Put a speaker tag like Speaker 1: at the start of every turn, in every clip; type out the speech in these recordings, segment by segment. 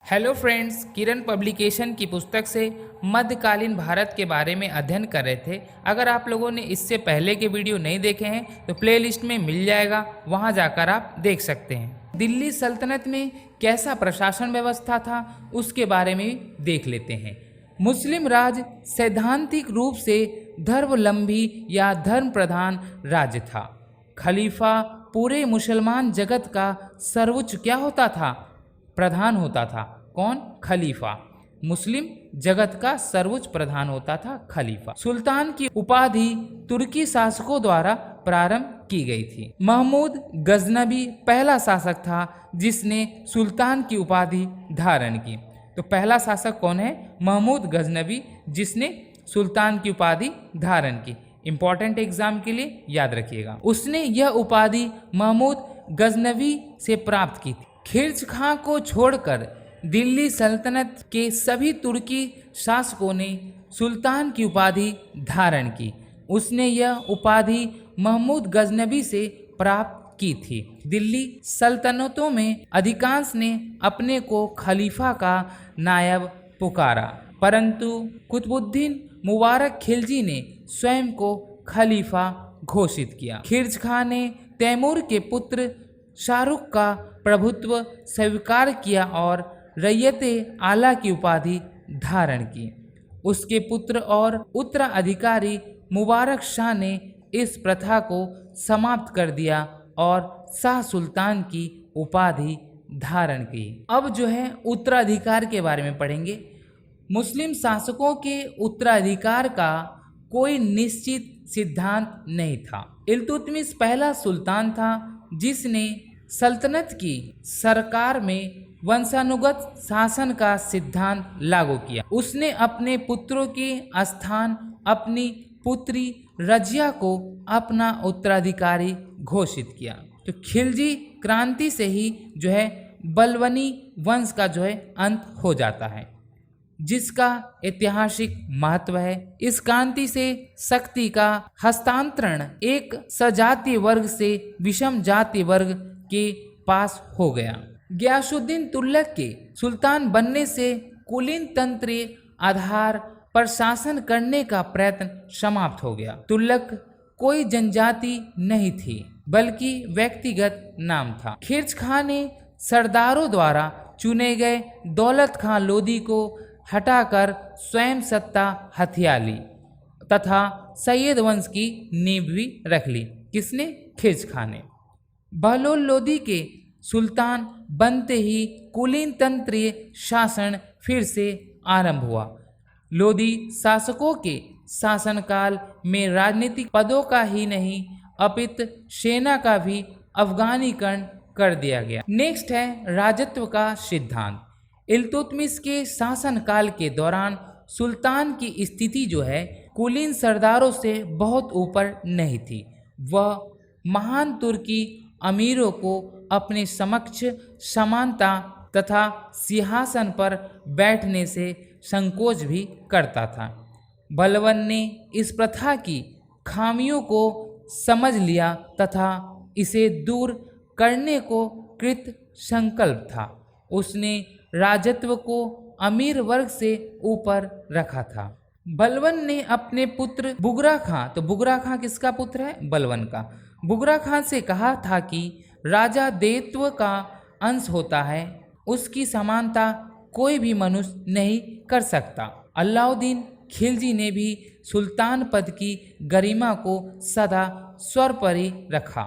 Speaker 1: Hello friends, किरण publication की पुस्तक से मध्यकालीन भारत के बारे में अध्ययन कर रहे थे। अगर आप लोगों ने इससे पहले के वीडियो नहीं देखे हैं तो प्लेलिस्ट में मिल जाएगा, वहां जाकर आप देख सकते हैं। दिल्ली सल्तनत में कैसा प्रशासन व्यवस्था था उसके बारे में देख लेते हैं। मुस्लिम राज सैद्धांतिक रूप से धर्मावलंबी या धर्म प्रधान राज्य था। खलीफा पूरे मुसलमान जगत का सर्वोच्च क्या होता था? प्रधान होता था। कौन? खलीफा। मुस्लिम जगत का सर्वोच्च प्रधान होता था खलीफा। सुल्तान की उपाधि तुर्की शासकों द्वारा प्रारंभ की गई थी। महमूद गजनबी पहला शासक था जिसने सुल्तान की उपाधि धारण की। तो पहला शासक कौन है? महमूद गजनबी, जिसने सुल्तान की उपाधि धारण की। इंपॉर्टेंट एग्जाम के लिए याद रखिएगा। उसने यह उपाधि महमूद गजनबी से प्राप्त की थी। खिर्ज खां को छोड़कर दिल्ली सल्तनत के सभी तुर्की शासकों ने सुल्तान की उपाधि धारण की। उसने यह उपाधि महमूद गजनबी से प्राप्त की थी। दिल्ली सल्तनतों में अधिकांश ने अपने को खलीफा का नायब पुकारा, परंतु कुतुबुद्दीन मुबारक खिलजी ने स्वयं को खलीफा घोषित किया। खिर्ज खां ने तैमूर के पुत्र शाहरुख का प्रभुत्व स्वीकार किया और रैयते आला की उपाधि धारण की। उसके पुत्र और उत्तराधिकारी मुबारक शाह ने इस प्रथा को समाप्त कर दिया और शाह सुल्तान की उपाधि धारण की। अब जो है उत्तराधिकार के बारे में पढ़ेंगे। मुस्लिम शासकों के उत्तराधिकार का कोई निश्चित सिद्धांत नहीं था। इल्तुतमिश पहला सुल्तान था जिसने सल्तनत की सरकार में वंशानुगत शासन का सिद्धांत लागू किया। उसने अपने पुत्रों के स्थान अपनी पुत्री रजिया को अपना उत्तराधिकारी घोषित किया। तो खिलजी क्रांति से ही जो है बलबनी वंश का जो है अंत हो जाता है, जिसका ऐतिहासिक महत्व है। इस क्रांति से शक्ति का हस्तांतरण एक सजातीय वर्ग से विषम जाति वर्ग के पास हो गया। गयासुद्दीन तुगलक के सुल्तान बनने से कुलीन तंत्रीय आधार पर शासन करने का प्रयत्न समाप्त हो गया। तुगलक कोई जनजाति नहीं थी बल्कि व्यक्तिगत नाम था। खिर्ज खां ने सरदारों द्वारा चुने गए दौलत खां लोदी को हटाकर स्वयं सत्ता हथिया ली तथा सैयद वंश की नींव भी रख ली। किसने? खिर्ज खां ने। बहलोल लोदी के सुल्तान बनते ही कुलीन तंत्रीय शासन फिर से आरंभ हुआ। लोदी शासकों के शासनकाल में राजनीतिक पदों का ही नहीं अपितु सेना का भी अफगानीकरण कर दिया गया। नेक्स्ट है राजत्व का सिद्धांत। इल्तुतमिश के शासनकाल के दौरान सुल्तान की स्थिति जो है कुलीन सरदारों से बहुत ऊपर नहीं थी। वह महान तुर्की अमीरों को अपने समक्ष समानता तथा सिंहासन पर बैठने से संकोच भी करता था। बलबन ने इस प्रथा की खामियों को समझ लिया तथा इसे दूर करने को कृत संकल्प था। उसने राजत्व को अमीर वर्ग से ऊपर रखा था। बलबन ने अपने पुत्र बुगरा खां, तो बुगरा खां किसका पुत्र है? बलबन का। बुगरा खां से कहा था कि राजा देवत्व का अंश होता है, उसकी समानता कोई भी मनुष्य नहीं कर सकता। अलाउद्दीन खिलजी ने भी सुल्तान पद की गरिमा को सदा सर्वोपरि रखा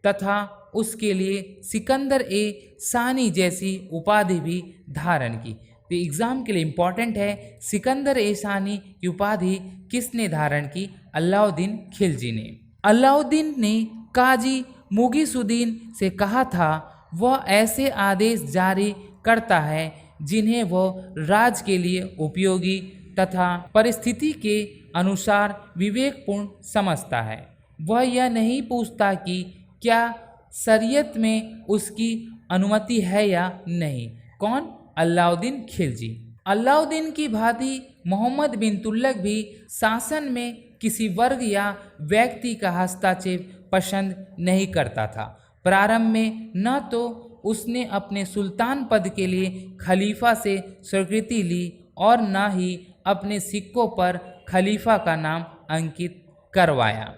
Speaker 1: तथा उसके लिए सिकंदर ए सानी जैसी उपाधि भी धारण की। तो एग्जाम के लिए इम्पॉर्टेंट है, सिकंदर ए सानी की उपाधि किसने धारण की? अलाउद्दीन खिलजी ने। अलाउद्दीन ने काजी मुगीसुद्दीन से कहा था वह ऐसे आदेश जारी करता है जिन्हें वह राज्य के लिए उपयोगी तथा परिस्थिति के अनुसार विवेकपूर्ण समझता है। वह यह नहीं पूछता कि क्या शरीयत में उसकी अनुमति है या नहीं। कौन? अलाउद्दीन खिलजी। अलाउद्दीन की भांति मोहम्मद बिन तुगलक भी शासन में किसी वर्ग या व्यक्ति का हस्तक्षेप पसंद नहीं करता था। प्रारंभ में न तो उसने अपने सुल्तान पद के लिए खलीफा से स्वीकृति ली और न ही अपने सिक्कों पर खलीफा का नाम अंकित करवाया।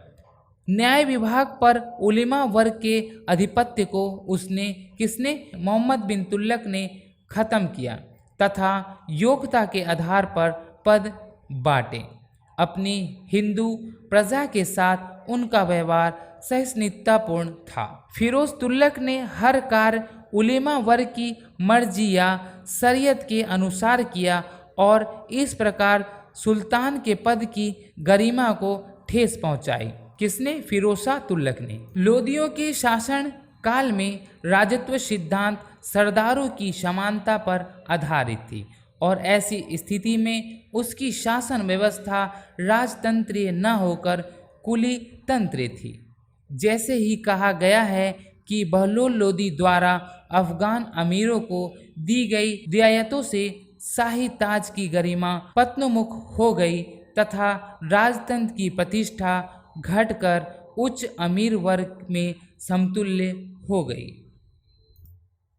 Speaker 1: न्याय विभाग पर उलेमा वर्ग के आधिपत्य को किसने मोहम्मद बिन तुगलक ने खत्म किया तथा योग्यता के आधार पर पद बांटे। अपनी हिंदू प्रजा के साथ उनका व्यवहार सहिष्णुतापूर्ण था। फिरोज तुगलक ने हर कार्य उलेमा वर्ग की मर्जी या शरीयत के अनुसार किया और इस प्रकार सुल्तान के पद की गरिमा को ठेस पहुंचाई। किसने? फिरोज शाह तुगलक ने। लोदियों के शासन काल में राजत्व सिद्धांत सरदारों की समानता पर आधारित थी और ऐसी स्थिति में उसकी शासन व्यवस्था राजतंत्रीय न होकर कुली तंत्र थी। जैसे ही कहा गया है कि बहलोल लोदी द्वारा अफगान अमीरों को दी गई रियायतों से शाही ताज की गरिमा पतनोन्मुख हो गई तथा राजतंत्र की प्रतिष्ठा घटकर उच्च अमीर वर्ग में समतुल्य हो गई।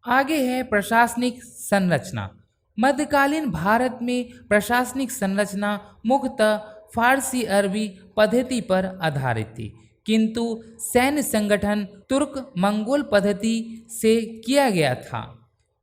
Speaker 1: आगे है प्रशासनिक संरचना। मध्यकालीन भारत में प्रशासनिक संरचना मुख्यतः फारसी अरबी पद्धति पर आधारित थी, किंतु सैन्य संगठन तुर्क मंगोल पद्धति से किया गया था,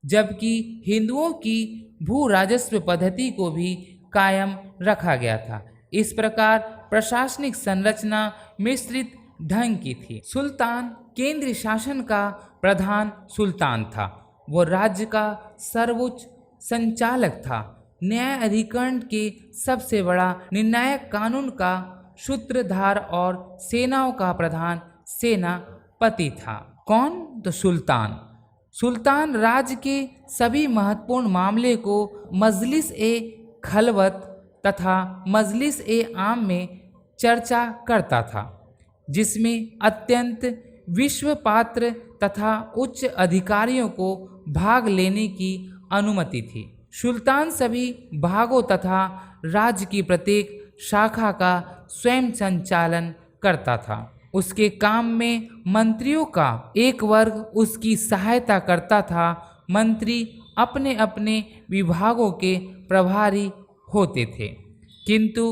Speaker 1: जबकि हिंदुओं की भू राजस्व पद्धति को भी कायम रखा गया था। इस प्रकार प्रशासनिक संरचना मिश्रित ढंग की थी। सुल्तान केंद्रीय शासन का प्रधान सुल्तान था। वो राज्य का सर्वोच्च संचालक था। न्याय अधिकरण के सबसे बड़ा निर्णायक कानून का सूत्रधार और सेनाओं का प्रधान सेनापति था। कौन? तो सुल्तान। सुल्तान राज्य के सभी महत्वपूर्ण मामले को मजलिस ए खलवत तथा मजलिस ए आम में चर्चा करता था, जिसमें अत्यंत विश्वपात्र तथा उच्च अधिकारियों को भाग लेने की अनुमति थी। सुल्तान सभी भागों तथा राज्य की प्रत्येक शाखा का स्वयं संचालन करता था। उसके काम में मंत्रियों का एक वर्ग उसकी सहायता करता था। मंत्री अपने अपने विभागों के प्रभारी होते थे, किंतु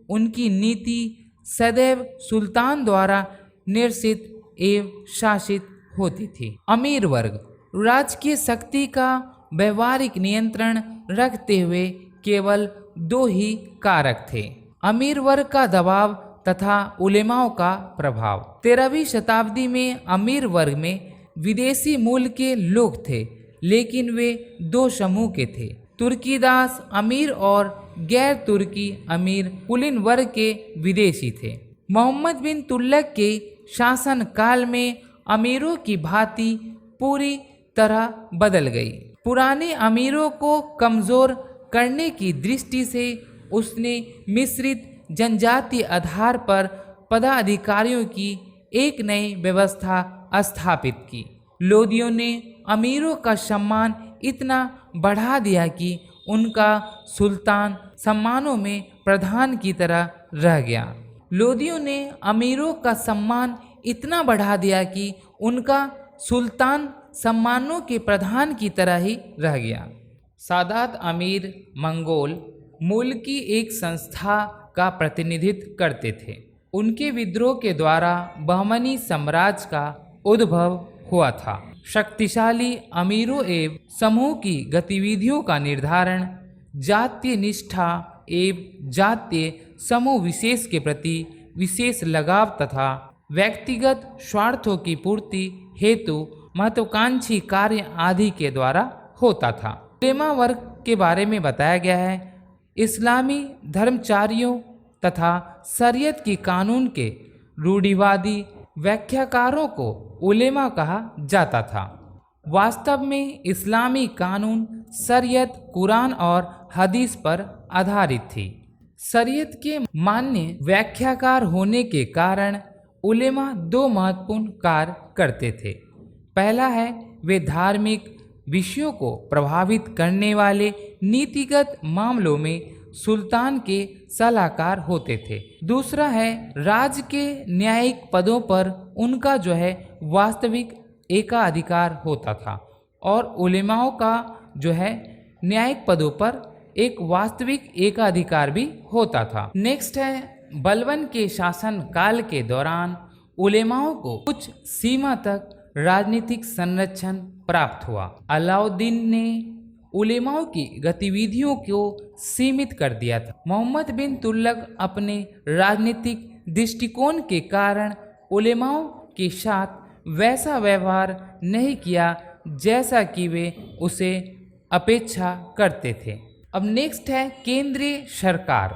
Speaker 1: उनकी नीति सदैव सुल्तान द्वारा निर्देशित एवं शासित होती थी। अमीर वर्ग राजकीय शक्ति का व्यवहारिक नियंत्रण रखते हुए केवल दो ही कारक थे: अमीर वर्ग का दबाव तथा उलेमाओं का प्रभाव। 13वीं शताब्दी में अमीर वर्ग में विदेशी मूल के लोग थे, लेकिन वे दो समूह के थे: तुर्कीदास अमीर और गैर तुर्की अमीर कुलीन वर्ग के विदेशी थे। मोहम्मद बिन तुगलक के शासन काल में अमीरों की भांति पूरी तरह बदल गई। पुराने अमीरों को कमजोर करने की दृष्टि से उसने मिश्रित जनजाति आधार पर पदाधिकारियों की एक नई व्यवस्था स्थापित की। लोदियों ने अमीरों का सम्मान इतना बढ़ा दिया कि उनका सुल्तान सम्मानों में प्रधान की तरह रह गया। लोदियों ने अमीरों का सम्मान इतना बढ़ा दिया कि उनका सुल्तान सम्मानों के प्रधान की तरह ही रह गया। सादात अमीर मंगोल मूल की एक संस्था का प्रतिनिधित्व करते थे। उनके विद्रोह के द्वारा बहमनी साम्राज्य का उद्भव हुआ था। शक्तिशाली अमीरों एवं समूह की गतिविधियों का निर्धारण, जातीय निष्ठा एवं जातीय समूह विशेष के प्रति विशेष लगाव तथा व्यक्तिगत स्वार्थों की पूर्ति हेतु महत्वाकांक्षी कार्य आदि के द्वारा होता था। उलेमा वर्ग के बारे में बताया गया है। इस्लामी धर्मचारियों तथा शरीयत की कानून के रूढ़िवादी व्याख्याकारों को उलेमा कहा जाता था। वास्तव में इस्लामी कानून शरीयत कुरान और हदीस पर आधारित थी। शरीयत के मान्य व्याख्याकार होने के कारण उलेमा दो महत्वपूर्ण कार्य करते थे। पहला है, वे धार्मिक विषयों को प्रभावित करने वाले नीतिगत मामलों में सुल्तान के सलाहकार होते थे। दूसरा है, राज्य के न्यायिक पदों पर उनका वास्तविक एकाधिकार होता था और उलेमाओं का जो है न्यायिक पदों पर एक वास्तविक एकाधिकार भी होता था। नेक्स्ट है, बलबन के शासन काल के दौरान उलेमाओं को कुछ सीमा तक राजनीतिक संरक्षण प्राप्त हुआ। अलाउद्दीन ने उलेमाओं की गतिविधियों को सीमित कर दिया था। मोहम्मद बिन तुगलक अपने राजनीतिक दृष्टिकोण के कारण उलेमाओं के साथ वैसा व्यवहार नहीं किया जैसा कि वे उसे अपेक्षा करते थे। अब नेक्स्ट है केंद्रीय सरकार।